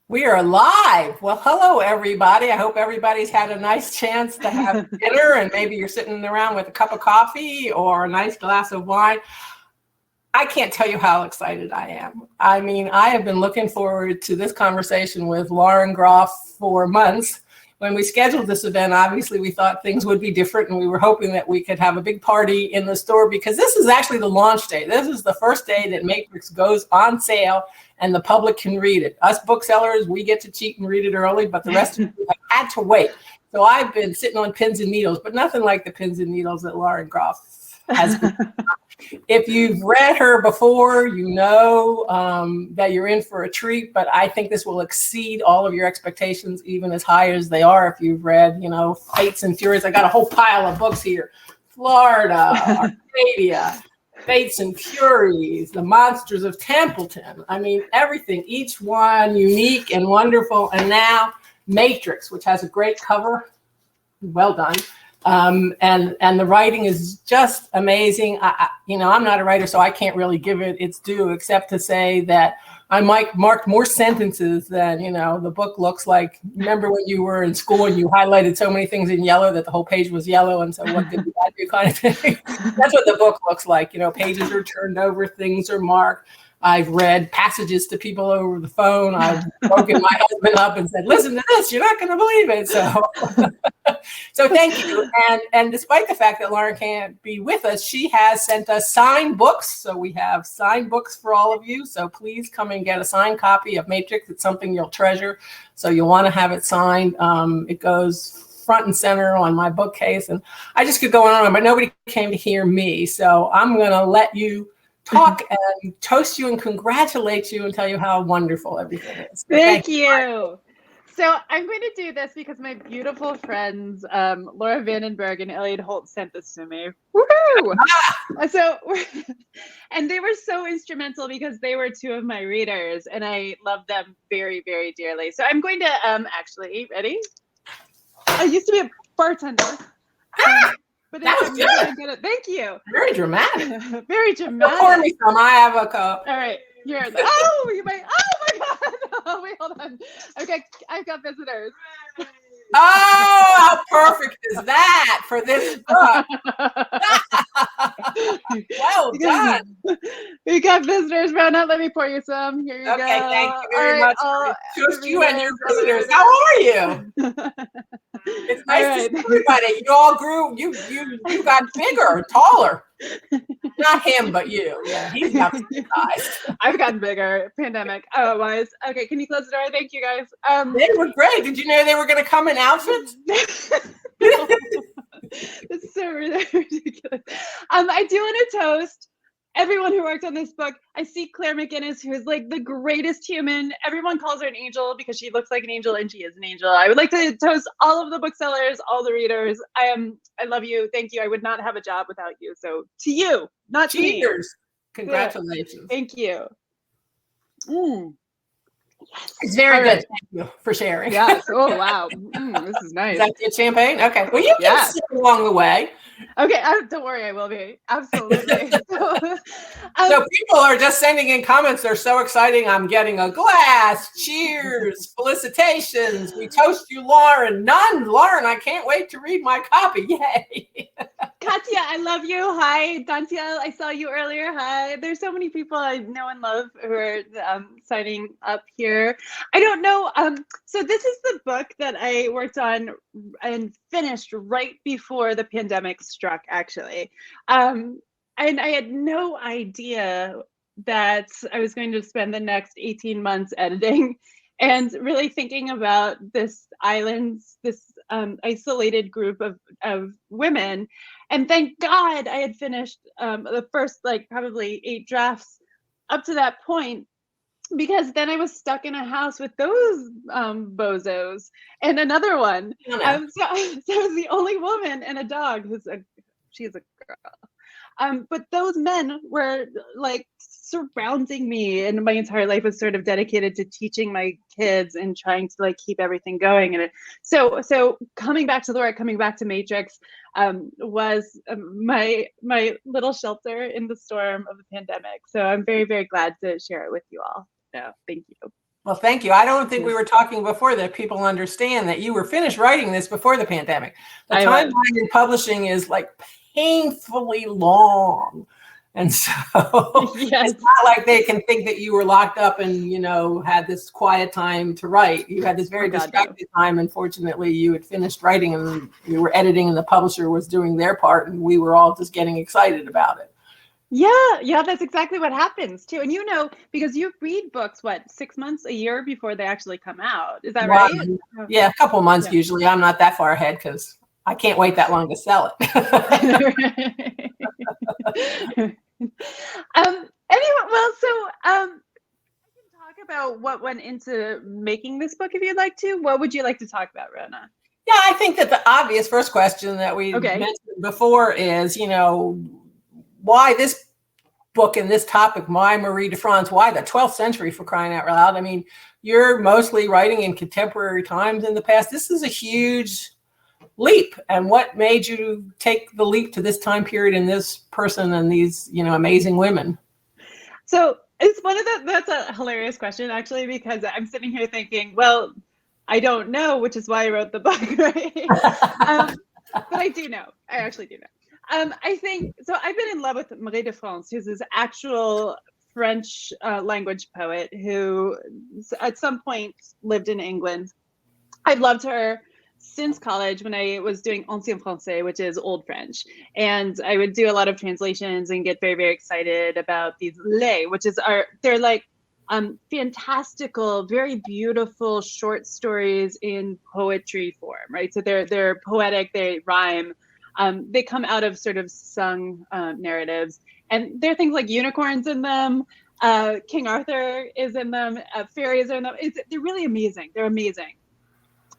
We are live. Well, hello, everybody. I hope everybody's had a nice chance to have dinner, and maybe you're sitting around with a cup of coffee or a nice glass of wine. I can't tell you how excited I am. I mean, I have been looking forward to this conversation with Lauren Groff for months. When we scheduled this event, obviously we thought things would be different, and we were hoping that we could have a big party in the store, because this is actually the launch day. This is the first day that Matrix goes on sale and the public can read it. Us booksellers, we get to cheat and read it early, but the rest of you have had to wait. So I've been sitting on pins and needles, but nothing like the pins and needles that Lauren Groff has been. If you've read her before, you know that you're in for a treat, but I think this will exceed all of your expectations, even as high as they are if you've read, Fates and Furies. I got a whole pile of books here. Florida, Arcadia, Fates and Furies, the Monsters of Templeton. I mean, everything, each one unique and wonderful. And now Matrix, which has a great cover. Well done. And the writing is just amazing. I'm not a writer, so I can't really give it its due, except to say that I marked more sentences than, the book looks like. Remember when you were in school and you highlighted so many things in yellow that the whole page was yellow, and so what did that do, kind of thing? That's what the book looks like. Pages are turned over, things are marked. I've read passages to people over the phone. I've woken my husband up and said, listen to this, you're not going to believe it. So thank you. And despite the fact that Lauren can't be with us, she has sent us signed books. So we have signed books for all of you. So please come and get a signed copy of Matrix. It's something you'll treasure. So you'll want to have it signed. It goes front and center on my bookcase. And I just could go on, but nobody came to hear me. So I'm going to let you talk and toast you and congratulate you and tell you how wonderful everything is. Thank you. So I'm going to do this because my beautiful friends, Laura Vandenberg and Elliot Holt, sent this to me. Woohoo! And they were so instrumental because they were two of my readers, and I love them very, very dearly. So I'm going to actually, ready? I used to be a bartender. But that was good. Thank you. Very dramatic. Very dramatic. Pour me some. I have a cup. All right. You might. Oh my God. Oh, wait, hold on. Okay, I've got visitors. Oh, how perfect is that for this book? Well done. We got visitors. Round, let me pour you some. Here you go. Okay, thank you very much. Just you and your visitors. How are you? It's nice to see everybody. You all grew. You got bigger, taller. Not him, but you. Yeah, he's got some size. I've gotten bigger. Pandemic. Otherwise, okay. Can you close the door? Thank you, guys. They were great. Did you know they were going to come in outfits? It's so ridiculous. I do want to toast everyone who worked on this book. I see Claire McGinnis, who is like the greatest human. Everyone calls her an angel because she looks like an angel, and she is an angel. I would like to toast all of the booksellers, all the readers. I love you. Thank you. I would not have a job without you. So to you, not to me. Cheers. Congratulations. Thank you. Yes. It's very good. Thank you for sharing. Yes. Oh, wow. This is nice. Is that good champagne? Okay. Well, you can sip along the way. Okay. Don't worry. I will be. Absolutely. So people are just sending in comments. They're so exciting. I'm getting a glass. Cheers. Felicitations. We toast you, Lauren. None. Lauren, I can't wait to read my copy. Yay. Katya, I love you. Hi. Dantiel, I saw you earlier. Hi. There's so many people I know and love who are signing up here. I don't know. So this is the book that I worked on and finished right before the pandemic struck, actually. And I had no idea that I was going to spend the next 18 months editing and really thinking about this isolated group of women. And thank God I had finished the first probably 8 drafts up to that point, because then I was stuck in a house with those bozos and another one. So I was the only woman and a dog she's a girl. But those men were surrounding me, and my entire life was sort of dedicated to teaching my kids and trying to keep everything going. And so coming back to Laura, coming back to Matrix was my little shelter in the storm of the pandemic. So I'm very, very glad to share it with you all. So thank you. Well, thank you. I don't think we were talking before that people understand that you were finished writing this before the pandemic. The timeline in publishing is like painfully long. And so Yes. It's not like they can think that you were locked up and, had this quiet time to write. You had this very distracted time. Unfortunately, you had finished writing and you were editing and the publisher was doing their part and we were all just getting excited about it. Yeah, that's exactly what happens too. And because you read books, 6 months, a year before they actually come out. Is that right? Yeah, a couple months usually. I'm not that far ahead because I can't wait that long to sell it. Anyway, well, so I can talk about what went into making this book if you'd like to. What would you like to talk about, Rona? Yeah, I think that the obvious first question that we mentioned before is, why this book and this topic, why Marie de France, why the 12th century, for crying out loud? I mean, you're mostly writing in contemporary times in the past. This is a huge leap. And what made you take the leap to this time period and this person and these, amazing women? So it's that's a hilarious question, actually, because I'm sitting here thinking, well, I don't know, which is why I wrote the book, right? But I do know. I actually do know. I think, so I've been in love with Marie de France, who's this actual French language poet who at some point lived in England. I've loved her since college when I was doing Ancien Français, which is Old French. And I would do a lot of translations and get very, very excited about these les, they're like fantastical, very beautiful short stories in poetry form, right? So they're poetic, they rhyme. They come out of sort of sung narratives, and there are things like unicorns in them. King Arthur is in them. Fairies are in them. They're really amazing. They're amazing.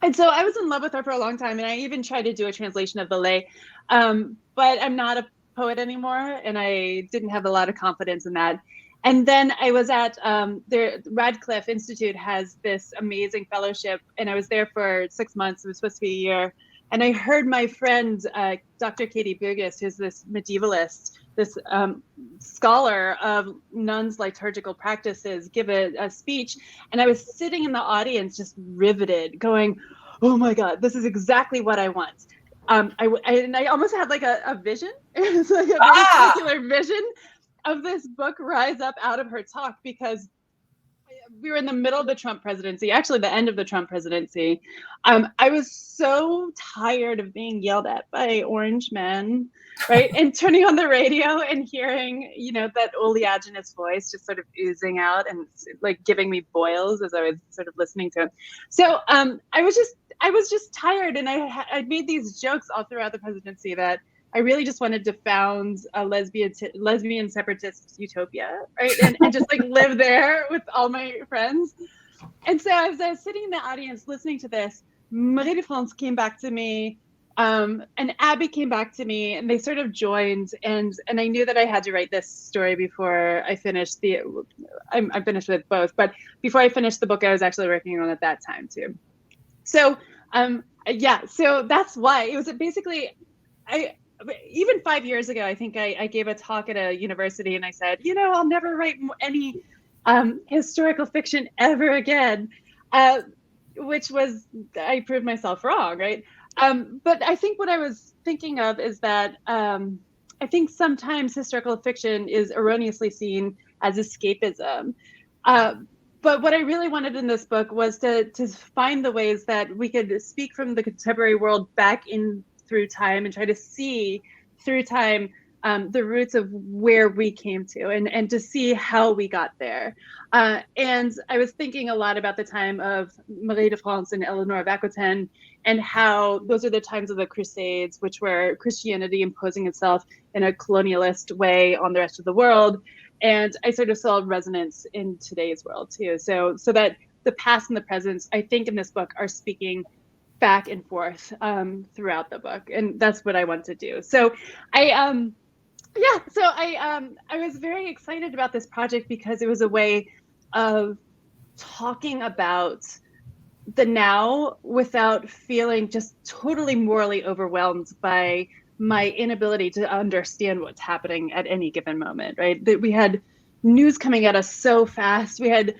And so I was in love with her for a long time, and I even tried to do a translation of the lay, but I'm not a poet anymore, and I didn't have a lot of confidence in that. And then I was at the Radcliffe Institute has this amazing fellowship, and I was there for 6 months. It was supposed to be a year. And I heard my friend, Dr. Katie Burgess, who's this medievalist, this scholar of nuns' liturgical practices, give a speech. And I was sitting in the audience just riveted, going, oh my God, this is exactly what I want. I almost had like a vision. It was like a very particular vision of this book rise up out of her talk, because we were in the middle of the Trump presidency, actually the end of the Trump presidency. I was so tired of being yelled at by orange men, right? And turning on the radio and hearing, that oleaginous voice just sort of oozing out and like giving me boils as I was sort of listening to him. So I was just tired, and I made these jokes all throughout the presidency that I really just wanted to found a lesbian separatist utopia, right? And just like live there with all my friends. And so as I was sitting in the audience listening to this, Marie de France came back to me, and Abbey came back to me, and they sort of joined. And I knew that I had to write this story before I finished I'm finished with both, but before I finished the book I was actually working on at that time too. So so that's why it was basically, even 5 years ago, I think I gave a talk at a university, and I said, I'll never write any historical fiction ever again, which was, I proved myself wrong, right? But I think what I was thinking of is that I think sometimes historical fiction is erroneously seen as escapism. But what I really wanted in this book was to find the ways that we could speak from the contemporary world back in through time and try to see through time the roots of where we came to, and to see how we got there. And I was thinking a lot about the time of Marie de France and Eleanor of Aquitaine, and how those are the times of the Crusades, which were Christianity imposing itself in a colonialist way on the rest of the world. And I sort of saw resonance in today's world too. So that the past and the present, I think in this book, are speaking back and forth throughout the book, and that's what I want to do. So I was very excited about this project because it was a way of talking about the now without feeling just totally morally overwhelmed by my inability to understand what's happening at any given moment, right? That we had news coming at us so fast. We had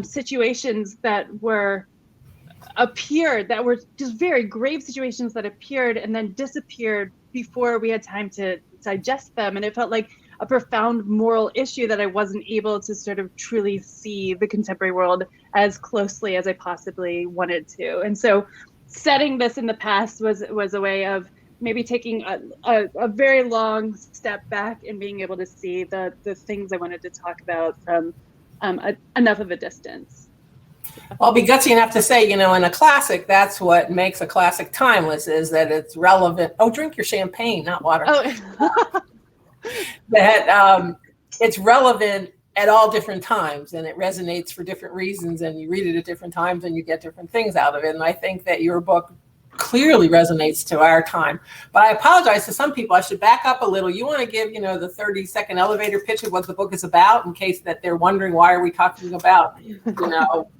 situations that were just very grave situations that appeared and then disappeared before we had time to digest them. And it felt like a profound moral issue that I wasn't able to sort of truly see the contemporary world as closely as I possibly wanted to. And so setting this in the past was a way of maybe taking a very long step back and being able to see the things I wanted to talk about from enough of a distance. I'll be gutsy enough to say, in a classic, that's what makes a classic timeless, is that it's relevant. Oh, drink your champagne, not water. Oh. That it's relevant at all different times, and it resonates for different reasons, and you read it at different times and you get different things out of it. And I think that your book clearly resonates to our time. But I apologize to some people. I should back up a little. You want to give, the 30-second elevator pitch of what the book is about, in case that they're wondering, why are we talking about,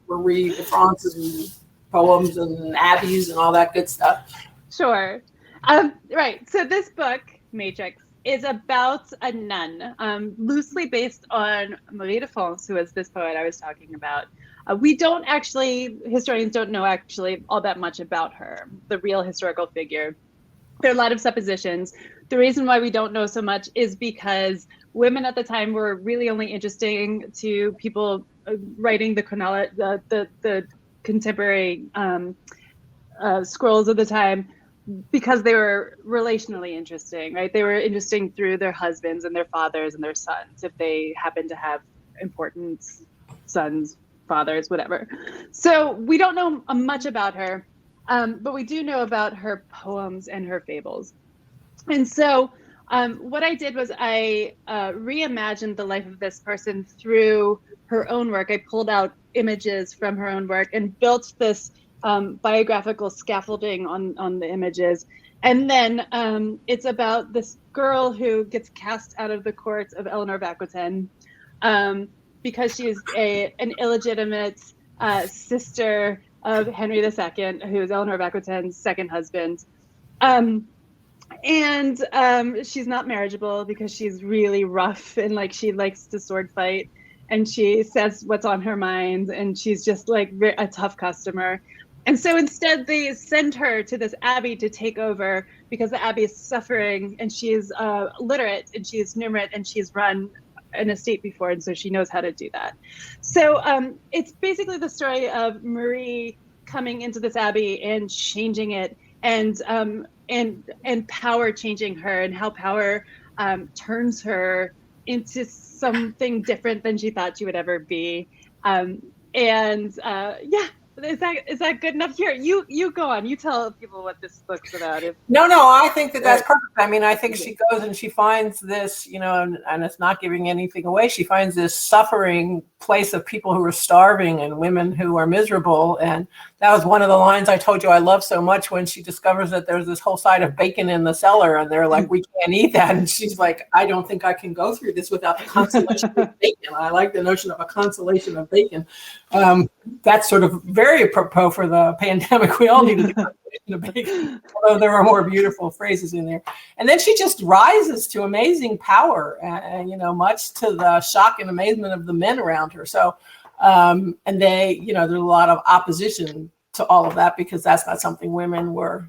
Marie de France's and poems and abbeys and all that good stuff? Sure. Right. So this book, Matrix, is about a nun, loosely based on Marie de France, who is this poet I was talking about. Historians don't know actually all that much about her, the real historical figure. There are a lot of suppositions. The reason why we don't know so much is because women at the time were really only interesting to people writing the contemporary scrolls of the time, because they were relationally interesting, right? They were interesting through their husbands and their fathers and their sons, if they happened to have important sons, fathers, whatever. So we don't know much about her, but we do know about her poems and her fables. And so what I did was I reimagined the life of this person through her own work. I pulled out images from her own work and built this biographical scaffolding on the images. And then it's about this girl who gets cast out of the court of Eleanor of Aquitaine because she's an illegitimate sister of Henry II, who is Eleanor of Aquitaine's second husband. And she's not marriageable because she's really rough and she likes to sword fight, and she says what's on her mind, and she's just a tough customer. And so instead they send her to this abbey to take over, because the abbey is suffering, and she's literate and she's numerate and she's run an estate before, and so she knows how to do that. So it's basically the story of Marie coming into this abbey and changing it, and power changing her, and how power turns her into something different than she thought she would ever be. Is that good enough? Here, you go on. You tell people what this book's about. No, I think that's perfect. I mean, I think she goes and she finds this, and it's not giving anything away. She finds this suffering place of people who are starving and women who are miserable. And that was one of the lines I told you I love so much, when she discovers that there's this whole side of bacon in the cellar, and they're like, we can't eat that. And she's like, I don't think I can go through this without the consolation of bacon. I like the notion of a consolation of bacon. That's sort of very apropos for the pandemic. We all need a consolation of bacon, although there are more beautiful phrases in there. And then she just rises to amazing power, much to the shock and amazement of the men around her. So, and they, there's a lot of opposition to all of that, because that's not something women were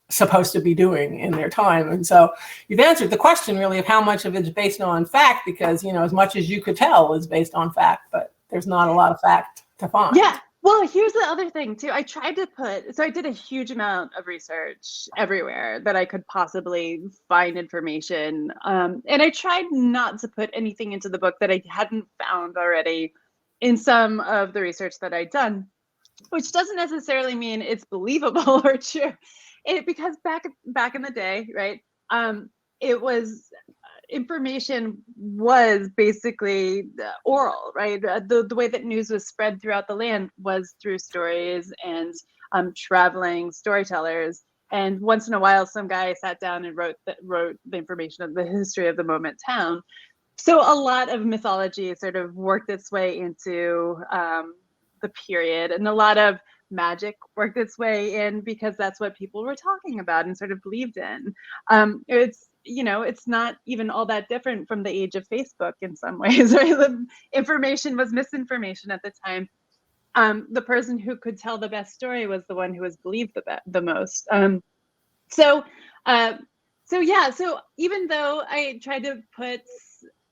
supposed to be doing in their time. And so you've answered the question really of how much of it's based on fact, because, as much as you could tell is based on fact, but there's not a lot of fact to find. Yeah. Well, here's the other thing too. I did a huge amount of research everywhere that I could possibly find information. And I tried not to put anything into the book that I hadn't found already in some of the research that I'd done, which doesn't necessarily mean it's believable or true. Because back in the day, right, information was basically oral, right? The way that news was spread throughout the land was through stories and traveling storytellers. And once in a while, some guy sat down and wrote the information of the history of the moment town. So a lot of mythology sort of worked its way into the period, and a lot of magic worked its way in, because that's what people were talking about and sort of believed in. it's not even all that different from the age of Facebook in some ways, right? The information was misinformation at the time. The person who could tell the best story was the one who was believed the most. So even though I tried to put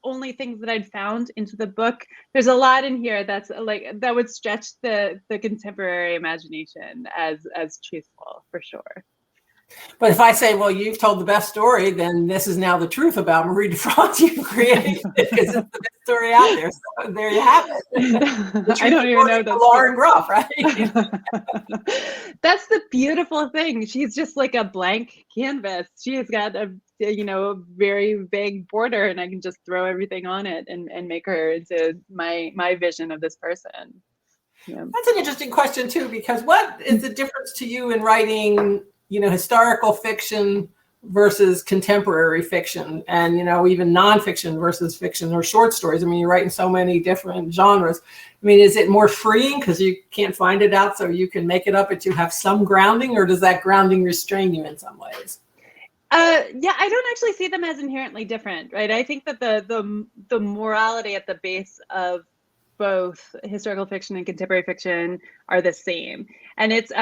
only things that I'd found into the book, there's a lot in here that's that would stretch the contemporary imagination as truthful, for sure. But if I say, well, you've told the best story, then this is now the truth about Marie de France. You've created it because it's the best story out there. So there you have it. I don't even know that. Lauren Groff, right? That's the beautiful thing. She's just like a blank canvas. She's got a very big border, and I can just throw everything on it and make her into my vision of this person. Yeah. That's an interesting question too, because what is the difference to you in writing, historical fiction versus contemporary fiction, and, even nonfiction versus fiction or short stories? I mean, you're writing so many different genres. I mean, is it more freeing because you can't find it out, so you can make it up, but you have some grounding, or does that grounding restrain you in some ways? Yeah, I don't actually see them as inherently different, right? I think that the morality at the base of both historical fiction and contemporary fiction are the same, and it's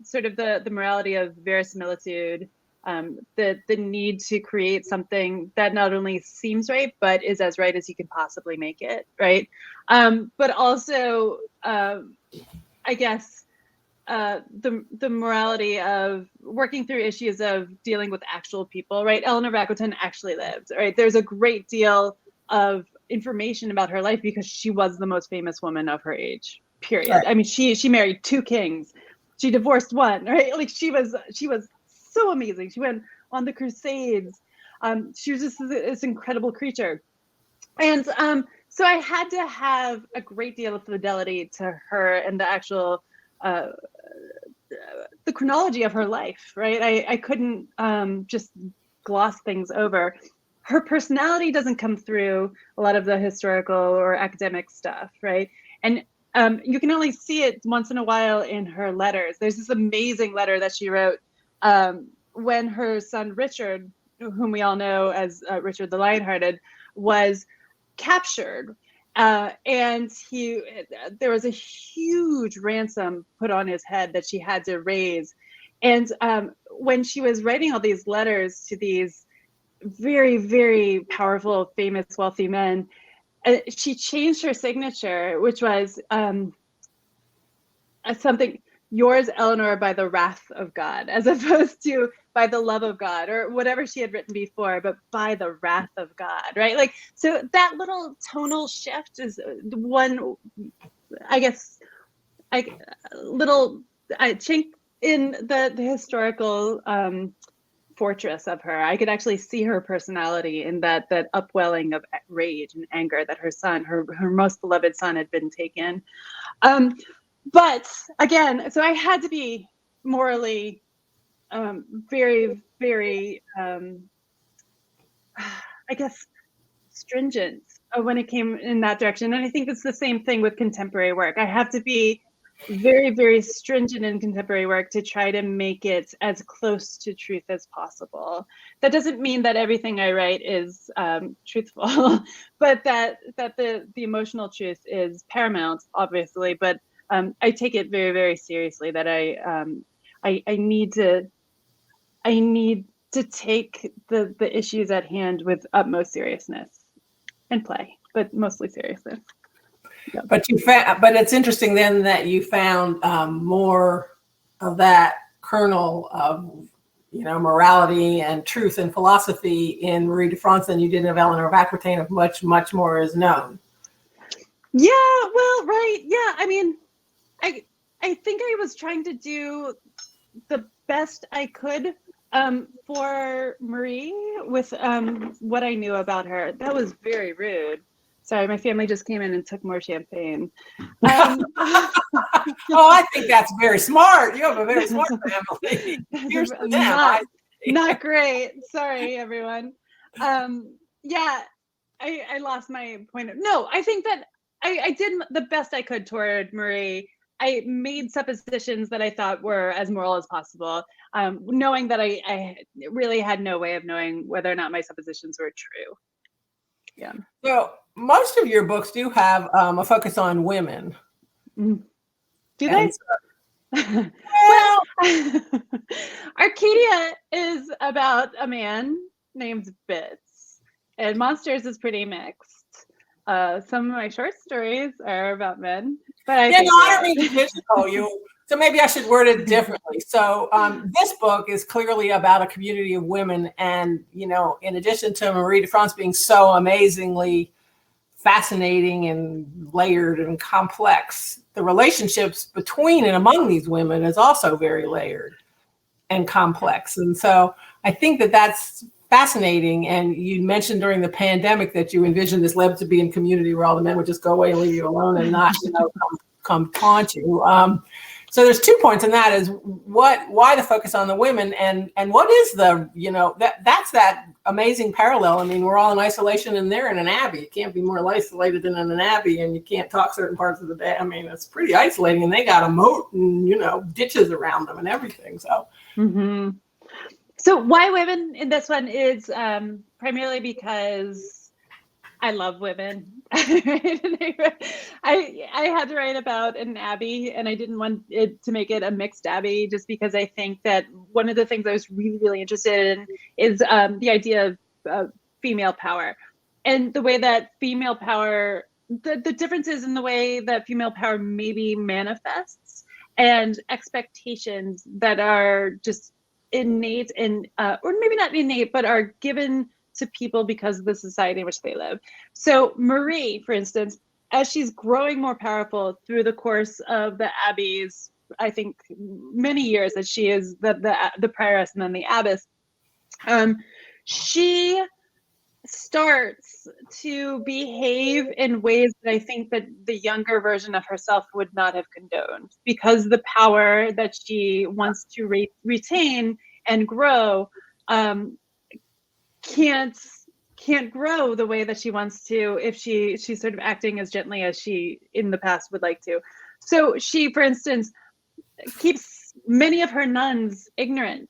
sort of the morality of verisimilitude, the need to create something that not only seems right but is as right as you can possibly make it, right? But also, I guess, the morality of working through issues of dealing with actual people, right? Eleanor of Aquitaine actually lived, right? There's a great deal of information about her life because she was the most famous woman of her age, period. Right. I mean, she married 2 kings, she divorced 1, right? Like she was so amazing. She went on the Crusades. She was just this incredible creature, and so I had to have a great deal of fidelity to her and the actual the chronology of her life, right? I couldn't just gloss things over. Her personality doesn't come through a lot of the historical or academic stuff, right? And you can only see it once in a while in her letters. There's this amazing letter that she wrote when her son Richard, whom we all know as Richard the Lionhearted, was captured. And there was a huge ransom put on his head that she had to raise. And when she was writing all these letters to these very, very powerful, famous, wealthy men, she changed her signature, which was something, yours, Eleanor, by the wrath of God, as opposed to by the love of God, or whatever she had written before, but by the wrath of God, right? Like, so that little tonal shift is one, I guess, little chink in the historical fortress of her. I could actually see her personality in that upwelling of rage and anger that her son, her most beloved son, had been taken. But again, so I had to be morally very, very, I guess, stringent when it came in that direction. And I think it's the same thing with contemporary work. I have to be very, very stringent in contemporary work to try to make it as close to truth as possible. That doesn't mean that everything I write is truthful, but that the emotional truth is paramount, obviously. But I take it very, very seriously that I need to take the issues at hand with utmost seriousness and play, but mostly seriousness. Yep. But it's interesting then that you found more of that kernel of morality and truth and philosophy in Marie de France than you did of Eleanor of Aquitaine. Of much more is known. Yeah, well, right. Yeah, I mean, I think I was trying to do the best I could for Marie with what I knew about her. That was very rude. Sorry, my family just came in and took more champagne. Oh, I think that's very smart. You have a very smart family. Here's to them. Not great. Sorry, everyone. Yeah, I lost my point. No, I think that I did the best I could toward Marie. I made suppositions that I thought were as moral as possible, knowing that I really had no way of knowing whether or not my suppositions were true. Yeah. So most of your books do have a focus on women. Do And they? so, Well, Arcadia is about a man named Bits, and Monsters is pretty mixed. Some of my short stories are about men, but I think I don't mean to pigeonhole you. So maybe I should word it differently. So this book is clearly about a community of women, and in addition to Marie de France being so amazingly fascinating and layered and complex, the relationships between and among these women is also very layered and complex. And so I think that that's fascinating. And you mentioned during the pandemic that you envisioned this lesbian community where all the men would just go away and leave you alone and not come taunt you. So there's 2 points in that is why the focus on the women and what is the, that's that amazing parallel. I mean, we're all in isolation and they're in an abbey. You can't be more isolated than in an abbey, and you can't talk certain parts of the day. I mean, it's pretty isolating, and they got a moat and, ditches around them and everything. So. Mm-hmm. So why women in this one is primarily because I love women. I had to write about an abbey, and I didn't want it to make it a mixed abbey, just because I think that one of the things I was really, really interested in is the idea of female power, and the way that female power, the differences in the way that female power maybe manifests, and expectations that are just innate and or maybe not innate, but are given to people because of the society in which they live. So Marie, for instance, as she's growing more powerful through the course of the abbey's, I think, many years that she is the prioress and then the abbess, she starts to behave in ways that I think that the younger version of herself would not have condoned, because the power that she wants to retain and grow can't grow the way that she wants to if she's sort of acting as gently as she in the past would like to. So she, for instance, keeps many of her nuns ignorant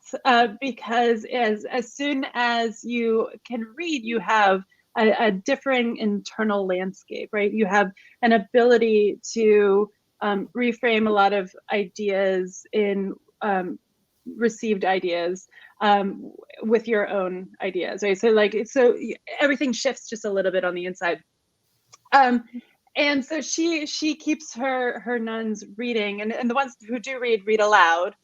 because as soon as you can read, you have a differing internal landscape, right? You have an ability to reframe a lot of ideas in received ideas with your own ideas, right? So everything shifts just a little bit on the inside. And so she keeps her nuns reading, and the ones who do read aloud,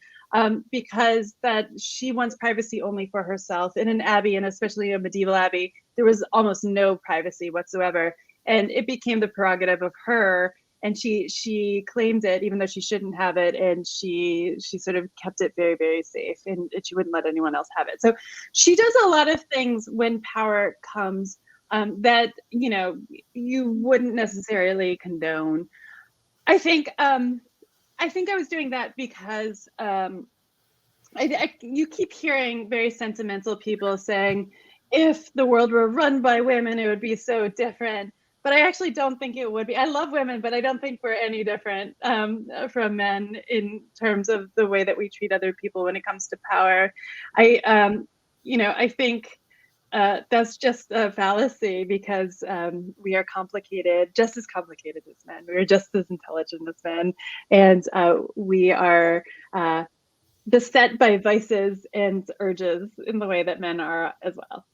because that she wants privacy only for herself. In an abbey, and especially a medieval abbey, there was almost no privacy whatsoever, and it became the prerogative of her. And she claimed it, even though she shouldn't have it, and she sort of kept it very, very safe, and she wouldn't let anyone else have it. So she does a lot of things when power comes that you wouldn't necessarily condone. I think I was doing that because you keep hearing very sentimental people saying, if the world were run by women, it would be so different. But I actually don't think it would be. I love women, but I don't think we're any different from men in terms of the way that we treat other people when it comes to power. I think that's just a fallacy, because we are complicated, just as complicated as men. We are just as intelligent as men, and we are beset by vices and urges in the way that men are as well.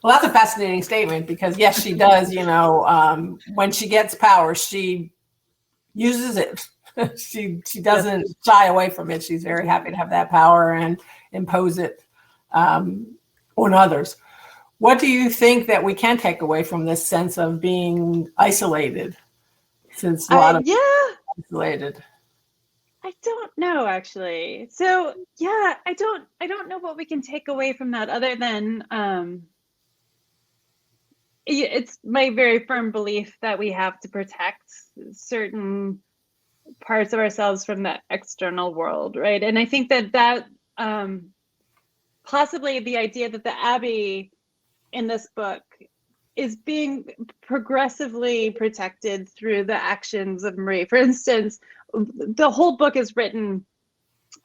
Well, that's a fascinating statement, because yes, she does, when she gets power, she uses it. she doesn't shy away from it. She's very happy to have that power and impose it on others. What do you think that we can take away from this sense of being isolated? Since a lot of isolated. I don't know, actually. So yeah, I don't know what we can take away from that, other than it's my very firm belief that we have to protect certain parts of ourselves from the external world, right? And I think that possibly the idea that the abbey in this book being progressively protected through the actions of Marie. For instance, the whole book is written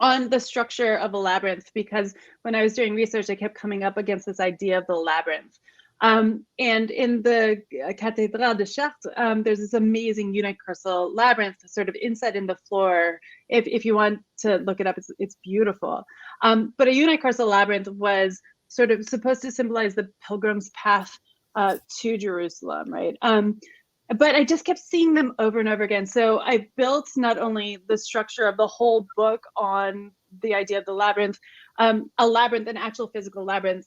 on the structure of a labyrinth, because when I was doing research, I kept coming up against this idea of the labyrinth. And in the Cathédrale de Chartres, there's this amazing unicursal labyrinth sort of inset in the floor. If you want to look it up, it's beautiful. But a unicursal labyrinth was sort of supposed to symbolize the pilgrim's path to Jerusalem, right? But I just kept seeing them over and over again. So I built not only the structure of the whole book on the idea of the labyrinth, a labyrinth, an actual physical labyrinth,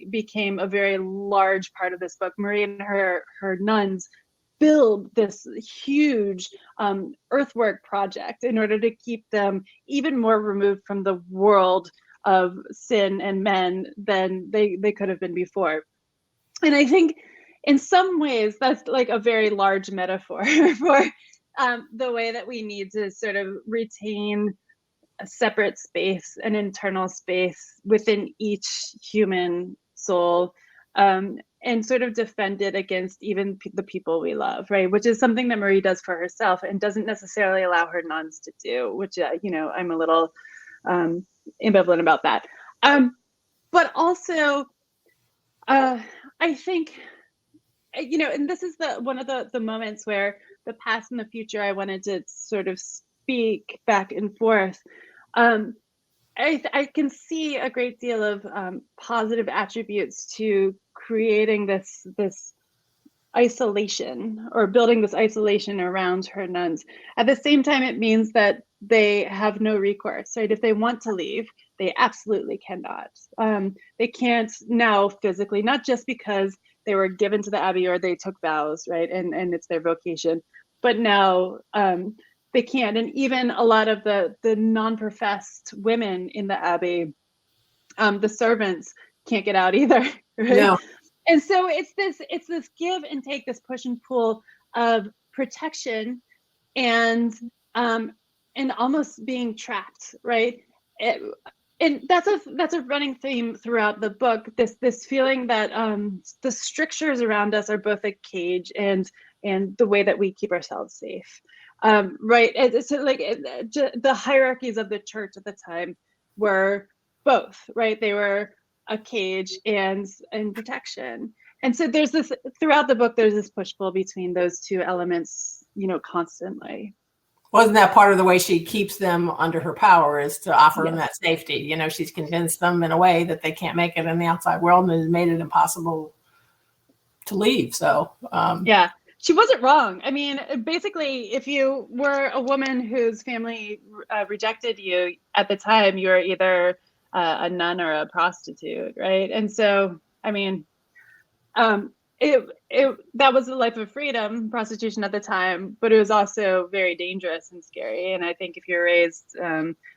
became a very large part of this book. Marie and her nuns build this huge earthwork project in order to keep them even more removed from the world of sin and men than they could have been before. And I think in some ways that's like a very large metaphor for the way that we need to sort of retain a separate space, an internal space within each human soul, and sort of defend it against even the people we love, right? Which is something that Marie does for herself and doesn't necessarily allow her nuns to do, which, you know, I'm a little ambivalent about that. But also, I think, you know, and this is one of the moments where the past and the future, I wanted to sort of speak back and forth. I can see a great deal of positive attributes to creating this isolation, or building this isolation around her nuns. At the same time, it means that they have no recourse, right? If they want to leave, they absolutely cannot. They can't now physically, not just because they were given to the abbey or they took vows, right? And it's their vocation, but now they can't. And even a lot of the non-professed women in the abbey, the servants, can't get out either, right? No. And so it's this give and take, this push and pull of protection and almost being trapped, right? And that's a running theme throughout the book. This feeling that the strictures around us are both a cage and the way that we keep ourselves safe, right? It's like the hierarchies of the church at the time were both, right? They were a cage and protection. And so there's this, throughout the book, there's this push-pull between those two elements, you know, constantly. Wasn't that part of the way she keeps them under her power, is to offer them Yes. that safety? You know, she's convinced them in a way that they can't make it in the outside world, and has made it impossible to leave. So yeah, she wasn't wrong. I mean, basically, if you were a woman whose family rejected you at the time, you were either a nun or a prostitute, right? And so, I mean, that was the life of freedom, prostitution at the time, but it was also very dangerous and scary. And I think if you're raised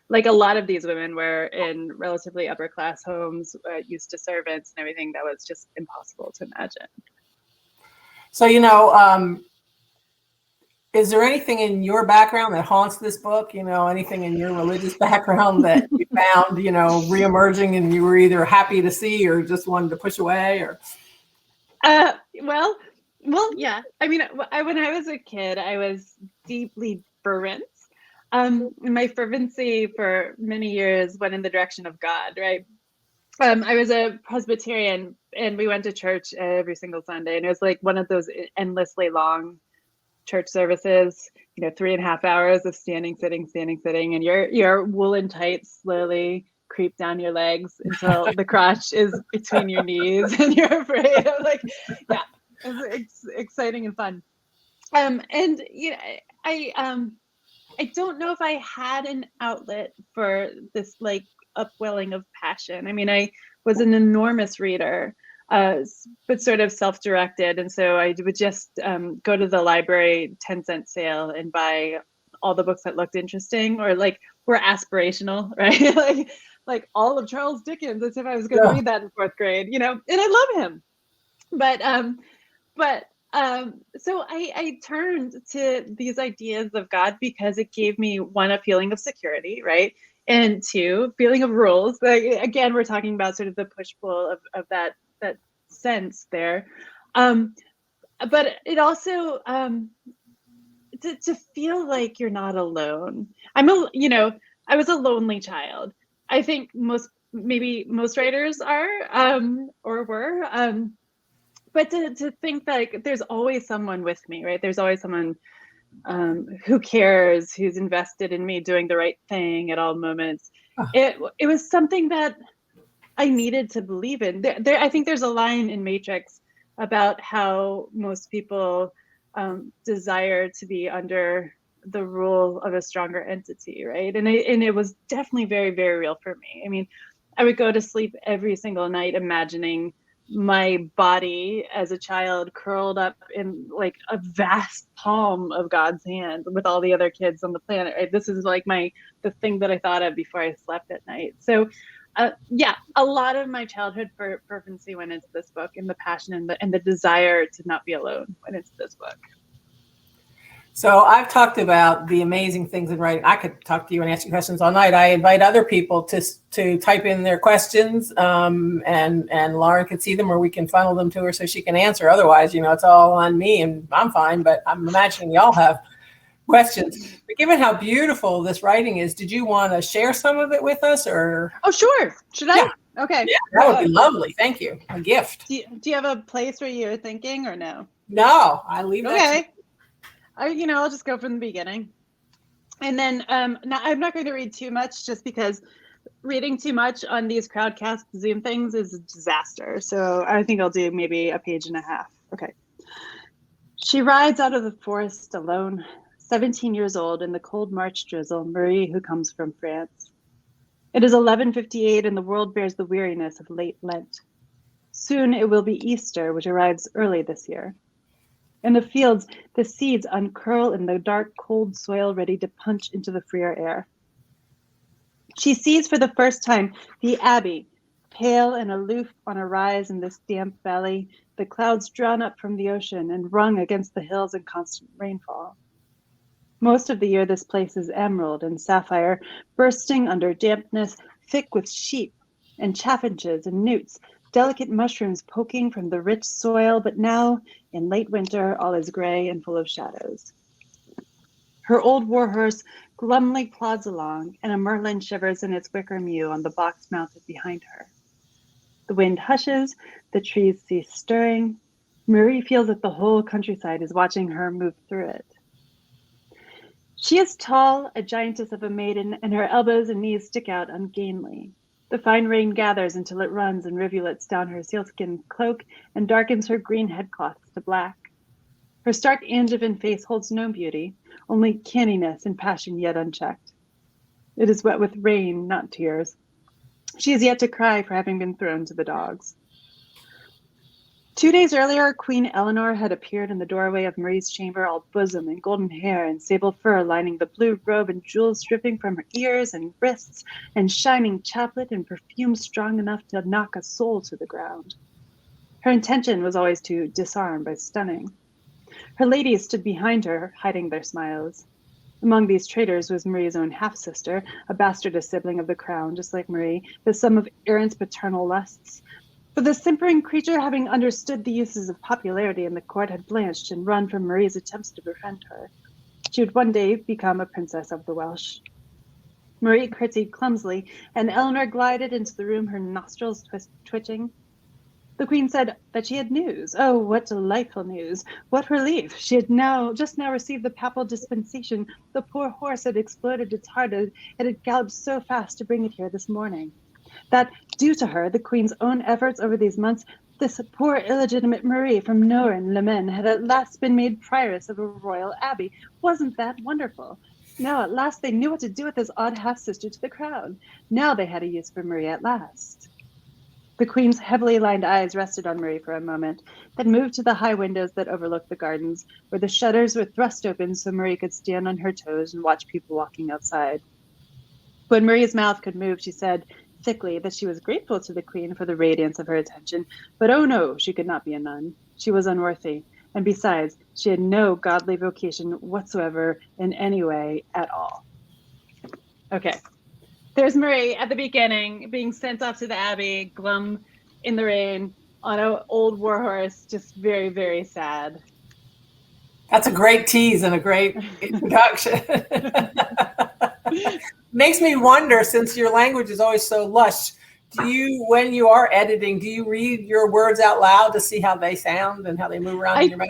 like a lot of these women were in relatively upper class homes, used to servants and everything, that was just impossible to imagine. So, you know, is there anything in your background that haunts this book? You know, anything in your religious background that you found, you know, reemerging, and you were either happy to see or just wanted to push away? Or well, yeah. I mean, when I was a kid, I was deeply fervent. My fervency for many years went in the direction of God, right? I was a Presbyterian, and we went to church every single Sunday, and it was like one of those endlessly long church services, you know, 3.5 hours of standing, sitting, and your woolen tights slowly creep down your legs until the crotch is between your knees and you're afraid of, like, yeah, it's exciting and fun. And you know, I don't know if I had an outlet for this like upwelling of passion. I mean, I was an enormous reader, but sort of self-directed. And so I would just go to the library 10-cent sale and buy all the books that looked interesting or like were aspirational, right? like all of Charles Dickens, as if I was going to read that in 4th grade, you know, and I love him. But so I turned to these ideas of God because it gave me, one, a feeling of security, right? And 2, feeling of rules. Like, again, we're talking about sort of the push-pull of that sense there. But it also to feel like you're not alone. I was a lonely child. I think maybe most writers are or were. But to think that like, there's always someone with me, right? There's always someone who cares, who's invested in me doing the right thing at all moments. It was something that I needed to believe in. I think there's a line in Matrix about how most people desire to be under the rule of a stronger entity, right? And it was definitely very, very real for me. I mean, I would go to sleep every single night imagining my body as a child curled up in like a vast palm of God's hand with all the other kids on the planet, right? This is like the thing that I thought of before I slept at night. So yeah, a lot of my childhood fervency went into this book, and the passion and the desire to not be alone went into this book. So I've talked about the amazing things in writing. I could talk to you and ask you questions all night. I invite other people to type in their questions, and Lauren could see them, or we can funnel them to her so she can answer. Otherwise, it's all on me, and I'm fine. But I'm imagining y'all have questions. But given how beautiful this writing is, did you want to share some of it with us, or? Oh, sure. Should I? Yeah. Okay. Yeah, that would be lovely. Thank you. A gift. Do you have a place where you're thinking, or no? No, I leave that. Okay. I'll just go from the beginning. And then I'm not going to read too much, just because reading too much on these crowdcast Zoom things is a disaster. So I think I'll do maybe a page and a half. Okay. She rides out of the forest alone, 17 years old, in the cold March drizzle, Marie, who comes from France. It is 11:58, and the world bears the weariness of late Lent. Soon it will be Easter, which arrives early this year. In the fields, the seeds uncurl in the dark, cold soil, ready to punch into the freer air. She sees for the first time the abbey, pale and aloof on a rise in this damp valley, the clouds drawn up from the ocean and wrung against the hills in constant rainfall. Most of the year, this place is emerald and sapphire, bursting under dampness, thick with sheep and chaffinches and newts, delicate mushrooms poking from the rich soil, but now, in late winter, all is gray and full of shadows. Her old war horse glumly plods along, and a merlin shivers in its wicker mew on the box mounted behind her. The wind hushes, the trees cease stirring. Marie feels that the whole countryside is watching her move through it. She is tall, a giantess of a maiden, and her elbows and knees stick out ungainly. The fine rain gathers until it runs in rivulets down her sealskin cloak and darkens her green headcloths to black. Her stark Angevin face holds no beauty, only canniness and passion yet unchecked. It is wet with rain, not tears. She is yet to cry for having been thrown to the dogs. 2 days earlier, Queen Eleanor had appeared in the doorway of Marie's chamber, all bosom and golden hair and sable fur lining the blue robe, and jewels dripping from her ears and wrists, and shining chaplet and perfume strong enough to knock a soul to the ground. Her intention was always to disarm by stunning. Her ladies stood behind her, hiding their smiles. Among these traitors was Marie's own half-sister, a bastardess sibling of the crown, just like Marie, the sum of errant paternal lusts. But the simpering creature, having understood the uses of popularity in the court, had blanched and run from Marie's attempts to befriend her. She would one day become a princess of the Welsh. Marie curtsied clumsily, and Eleanor glided into the room, her nostrils twitching. The queen said that she had news. Oh, what delightful news! What relief! She had just now received the papal dispensation. The poor horse had exploded its heart. It had galloped so fast to bring it here this morning. That, due to her, the queen's own efforts over these months, this poor illegitimate Marie from Norin-le-Men had at last been made prioress of a royal abbey. Wasn't that wonderful? Now at last they knew what to do with this odd half-sister to the crown. Now they had a use for Marie at last. The queen's heavily lined eyes rested on Marie for a moment, then moved to the high windows that overlooked the gardens, where the shutters were thrust open so Marie could stand on her toes and watch people walking outside. When Marie's mouth could move, she said thickly that she was grateful to the queen for the radiance of her attention, but oh no, she could not be a nun. She was unworthy, and besides, she had no godly vocation whatsoever in any way at all. Okay, there's Marie at the beginning, being sent off to the abbey, glum in the rain. on an old warhorse, just very, very sad. That's a great tease and a great introduction. Makes me wonder, since your language is always so lush, do you, when you are editing, do you read your words out loud to see how they sound and how they move around in your mouth?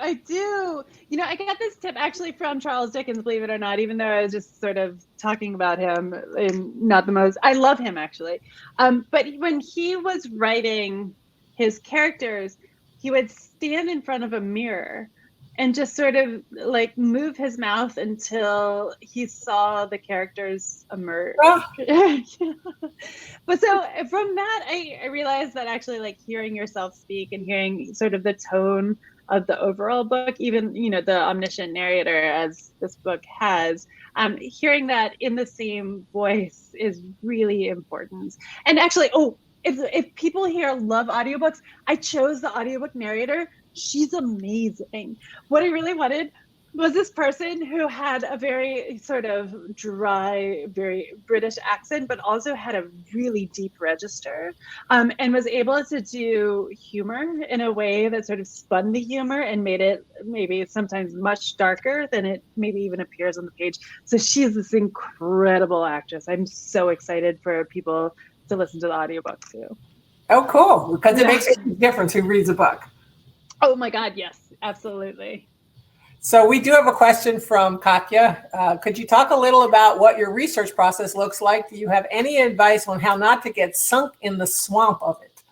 I do. You know, I got this tip actually from Charles Dickens, believe it or not, even though I was just sort of talking about him in not the most, I love him actually. But when he was writing his characters, he would stand in front of a mirror and just sort of like move his mouth until he saw the characters emerge. Oh. But so from that, I realized that actually like hearing yourself speak and hearing sort of the tone of the overall book, even, you know, the omniscient narrator as this book has, hearing that in the same voice is really important. And actually, if people here love audiobooks, I chose the audiobook narrator. She's amazing. What I really wanted was this person who had a very sort of dry, very British accent, but also had a really deep register, and was able to do humor in a way that sort of spun the humor and made it maybe sometimes much darker than it maybe even appears on the page. So she's this incredible actress. I'm so excited for people to listen to the audiobook too. Oh, cool. Because it makes a difference who reads a book. Oh my God, yes, absolutely. So we do have a question from Katya. Could you talk a little about what your research process looks like? Do you have any advice on how not to get sunk in the swamp of it?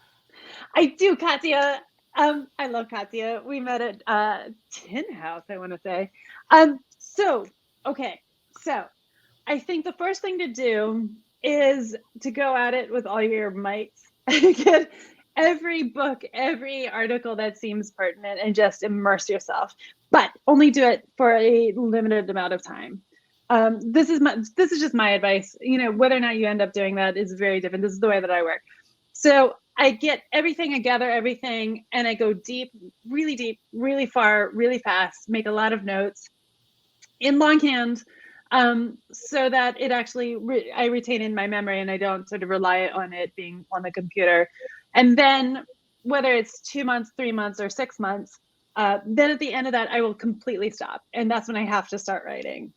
I do, Katya. I love Katya. We met at Tin House, I want to say. So I think the first thing to do is to go at it with all your might. Get every book, every article that seems pertinent and just immerse yourself, but only do it for a limited amount of time. This is just my advice. You know, whether or not you end up doing that is very different. This is the way that I work. So I get everything, I gather everything, and I go deep, really far, really fast, make a lot of notes in longhand, so that it actually, I retain in my memory and I don't sort of rely on it being on the computer. And then whether it's 2 months, 3 months, or 6 months, then at the end of that, I will completely stop. And that's when I have to start writing.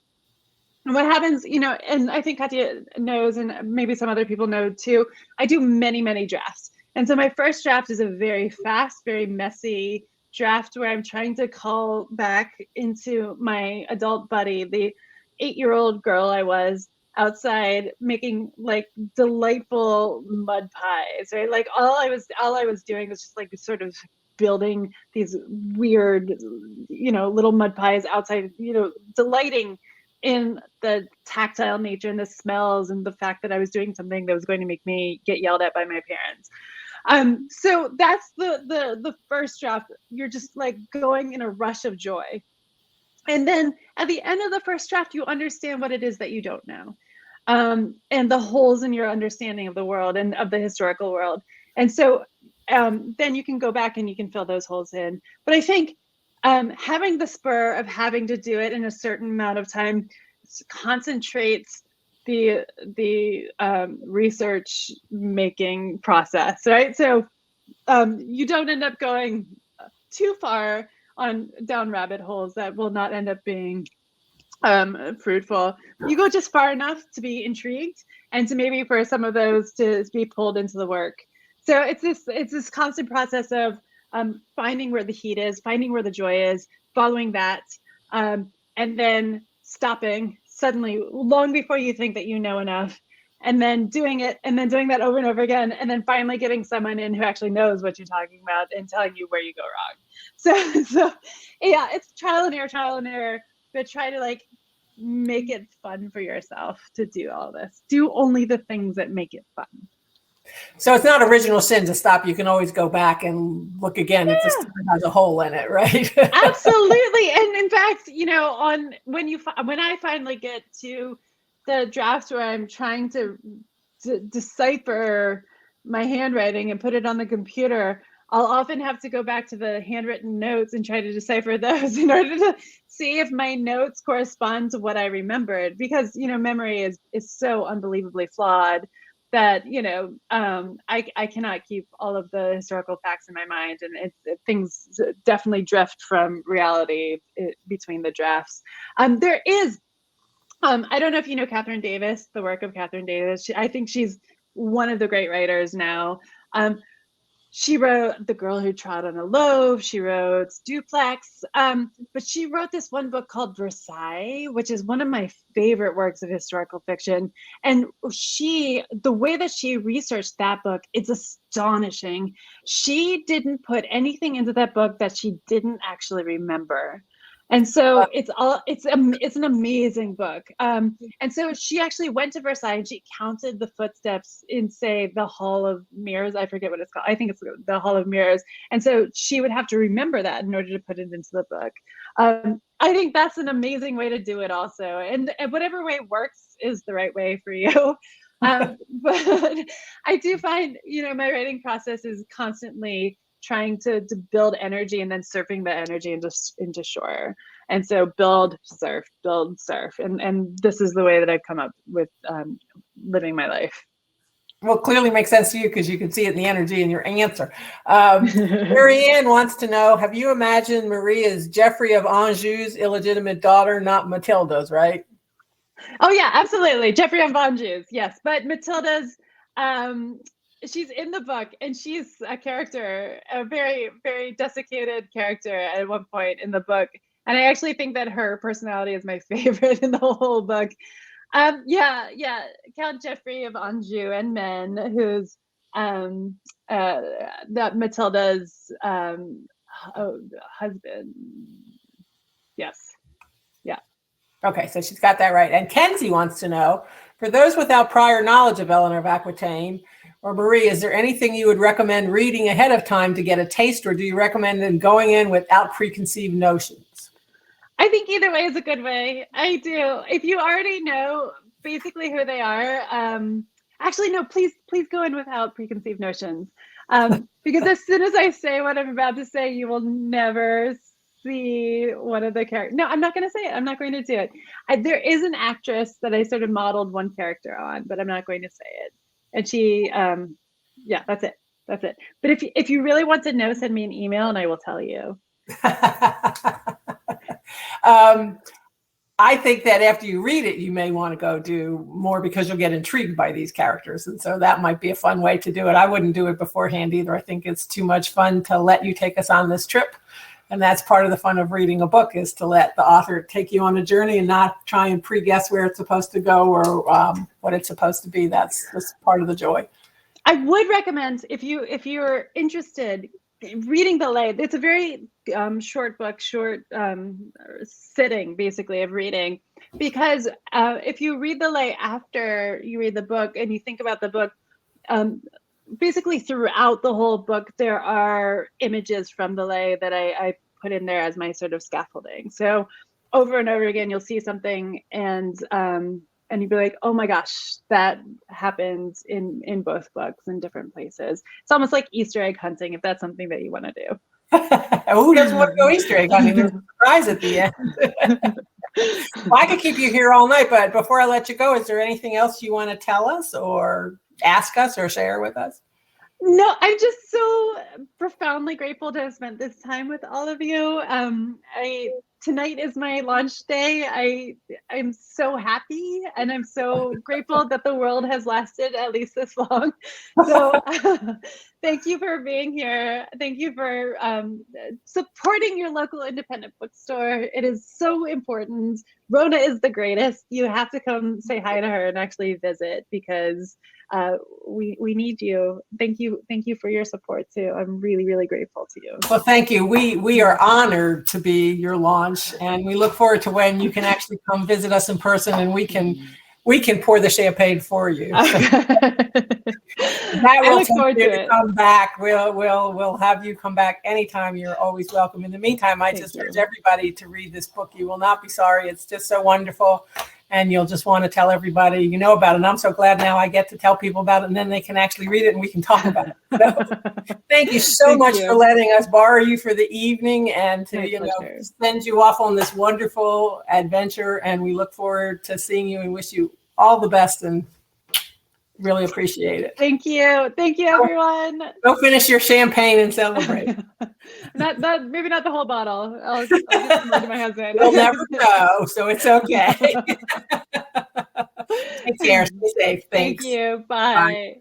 And what happens, you know, and I think Katya knows, and maybe some other people know too, I do many, many drafts. And so my first draft is a very fast, very messy draft where I'm trying to call back into my adult buddy, the 8-year-old girl I was outside making like delightful mud pies, right? Like all I was doing was just like sort of building these weird, you know, little mud pies outside, you know, delighting in the tactile nature and the smells and the fact that I was doing something that was going to make me get yelled at by my parents. So that's the first draft. You're just like going in a rush of joy. And then at the end of the first draft, you understand what it is that you don't know, and the holes in your understanding of the world and of the historical world. And so then you can go back and you can fill those holes in. But I think having the spur of having to do it in a certain amount of time concentrates the research making process, right? So you don't end up going too far down rabbit holes that will not end up being fruitful. You go just far enough to be intrigued and to maybe for some of those to be pulled into the work. So it's this constant process of finding where the heat is, finding where the joy is, following that, and then stopping suddenly long before you think that you know enough, and then doing it, and then doing that over and over again, and then finally getting someone in who actually knows what you're talking about and telling you where you go wrong. So yeah, it's trial and error, but try to like make it fun for yourself to do all this. Do only the things that make it fun. So it's not original sin to stop. You can always go back and look again. Yeah. It just has a hole in it, right? Absolutely. And in fact, you know, when I finally get to the drafts where I'm trying to decipher my handwriting and put it on the computer, I'll often have to go back to the handwritten notes and try to decipher those in order to see if my notes correspond to what I remembered, because, you know, memory is so unbelievably flawed. that, I cannot keep all of the historical facts in my mind, and things definitely drift from reality between the drafts. There is, I don't know if you know Catherine Davis, the work of Catherine Davis. I think she's one of the great writers now. She wrote The Girl Who Trod on a Loaf. She wrote Duplex. But she wrote this one book called Versailles, which is one of my favorite works of historical fiction. And the way that she researched that book, it's astonishing. She didn't put anything into that book that she didn't actually remember. And so it's an amazing book. And so she actually went to Versailles and she counted the footsteps in, say, the Hall of Mirrors. I forget what it's called. I think it's the Hall of Mirrors. And so she would have to remember that in order to put it into the book. I think that's an amazing way to do it also. And whatever way works is the right way for you. But I do find, my writing process is constantly trying to build energy and then surfing the energy into shore. And so build, surf. And this is the way that I've come up with living my life. Well, clearly makes sense to you because you can see it in the energy in your answer. Marianne wants to know, have you imagined Marie as Geoffrey of Anjou's illegitimate daughter, not Matilda's, right? Oh yeah, absolutely. Geoffrey of Anjou's, yes. But Matilda's, she's in the book and she's a character, a very, very desiccated character at one point in the book. And I actually think that her personality is my favorite in the whole book. Count Geoffrey of Anjou and Men, who's that Matilda's husband. Yes. Yeah. Okay, so she's got that right. And Kenzie wants to know, for those without prior knowledge of Eleanor of Aquitaine or Marie, is there anything you would recommend reading ahead of time to get a taste, or do you recommend them going in without preconceived notions? I think either way is a good way. I do. If you already know basically who they are, actually, no, please go in without preconceived notions. Because as soon as I say what I'm about to say, you will never see one of the characters. No, I'm not going to say it. I'm not going to do it. There is an actress that I sort of modeled one character on, but I'm not going to say it. And she, that's it. But if you really want to know, send me an email and I will tell you. I think that after you read it, you may want to go do more because you'll get intrigued by these characters. And so that might be a fun way to do it. I wouldn't do it beforehand either. I think it's too much fun to let you take us on this trip. And that's part of the fun of reading a book, is to let the author take you on a journey and not try and pre-guess where it's supposed to go or what it's supposed to be. That's part of the joy. I would recommend, if you're interested, reading the lay. It's a very short book, sitting basically of reading, because if you read the lay after you read the book and you think about the book, basically throughout the whole book, there are images from the lay that I put in there as my sort of scaffolding. So over and over again, you'll see something and you'd be like, oh my gosh, that happened in both books in different places. It's almost like Easter egg hunting, if that's something that you want to do. Who doesn't want to go Easter egg hunting? There's a surprise at the end. Well, I could keep you here all night, but before I let you go, is there anything else you want to tell us or ask us or share with us? No, I'm just so profoundly grateful to have spent this time with all of you. Tonight is my launch day. I'm so happy and I'm so grateful that the world has lasted at least this long. So thank you for being here. Thank you for supporting your local independent bookstore. It is so important. Rona is the greatest. You have to come say hi to her and actually visit, because we need you. Thank you for your support too. I'm really, really grateful to you. Well, thank you. We are honored to be your launch, and we look forward to when you can actually come visit us in person and we can pour the champagne for you. That will tempt you to come back. We'll have you come back anytime. You're always welcome. In the meantime, I just urge everybody to read this book. You will not be sorry. It's just so wonderful. And you'll just want to tell everybody you know about it. And I'm so glad now I get to tell people about it, and then they can actually read it and we can talk about it. So, thank you so much for letting us borrow you for the evening and to send you off on this wonderful adventure. And we look forward to seeing you and wish you all the best. And Really appreciate it. Thank you. Thank you, everyone. Go finish your champagne and celebrate. Maybe not the whole bottle. I'll give some more to my husband. You'll never know, so it's okay. Take care. Stay safe. Thank Thanks. you. Bye. Bye.